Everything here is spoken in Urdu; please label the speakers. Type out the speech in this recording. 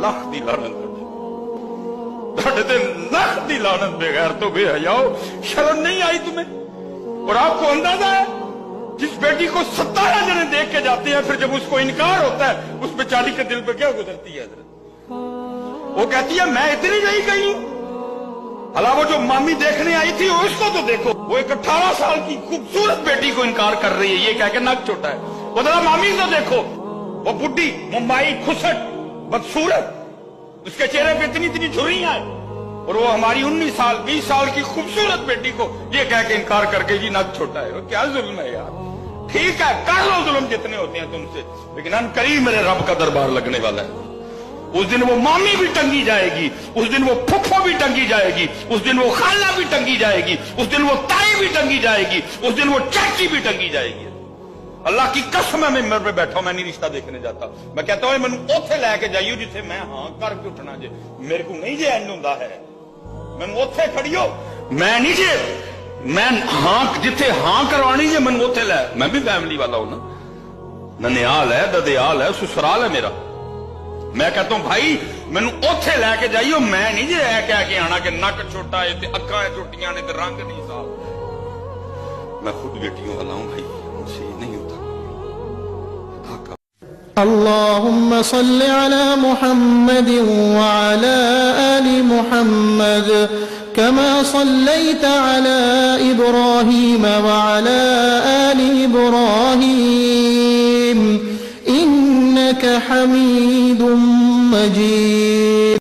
Speaker 1: لکھ دی لعنت تھوڑے تے لکھ دی لعنت بغیر تو بے حیاؤ شرم نہیں آئی تمہیں؟ اور آپ کو اندازہ ہے جس بیٹی کو 17 جنے دیکھ کے جاتے ہیں پھر جب اس کو انکار ہوتا ہے اس بیچاری کے دل پہ کیا گزرتی ہے حضرت؟ وہ کہتی ہے میں اتنی نہیں گئی ہوں، حالانکہ وہ جو مامی دیکھنے آئی تھی اس کو تو دیکھو، وہ ایک 18 سال کی خوبصورت بیٹی کو انکار کر رہی ہے یہ کہہ کے نک چھوٹا ہے، وہ ذرا مامی کو دیکھو، وہ بڈھی ممبئی کھسٹ بدصورت، اس کے چہرے پہ اتنی جھریاں ہیں، اور وہ ہماری 19 سال 20 سال کی خوبصورت بیٹی کو یہ کہہ کے انکار کر کے جی نک چھوٹا ہے۔ وہ کیا ظلم ہے یار؟ ٹھیک ہے کر لو ظلم جتنے ہوتے ہیں تم سے، لیکن ان قریب میرے رب کا دربار لگنے والا ہے، اس دن وہ مامی بھی ٹنگی جائے گی، اس دن وہ پھپھو بھی ٹنگی جائے گی، اس دن وہ خالہ بھی ٹنگی جائے گی، اس دن وہ تائی بھی ٹنگی جائے گی، اس دن وہ چاچی بھی ٹنگی جائے گی۔ اللہ کی قسم ہے میں ممبر پہ بیٹھا ہوں، میں نہیں رشتہ دیکھنے جاتا، میں کہتا ہوں میں اوتھے لے کے جائیو جتھے میں ہاں کر کے اٹھنا جے، میرے کو نہیں جے اینڈ ہوندا ہے، میں اوتھے کھڑیو، میں نہیں جے میں ہاں جتھے ہاں کروانی جے میں اوتھے لے، میں بھی فیملی والا ہوں نا، ننیال ہے ددیال ہے سسرال ہے میرا، میں کہتا ہوں بھائی میں اوتھے لے کے جائیو، میں نہیں جے اے کہہ کے آنا کہ نک چھوٹا ہے تے اکھاں چھوٹیاں نے تے رنگ نہیں صاف، میں خود بیٹیوں والا ہوں بھائی، مجھ سے نہیں ہوتا۔
Speaker 2: اللهم صل على محمد وعلى آل محمد كما صليت على إبراهيم وعلى آل إبراهيم إنك حميد مجيد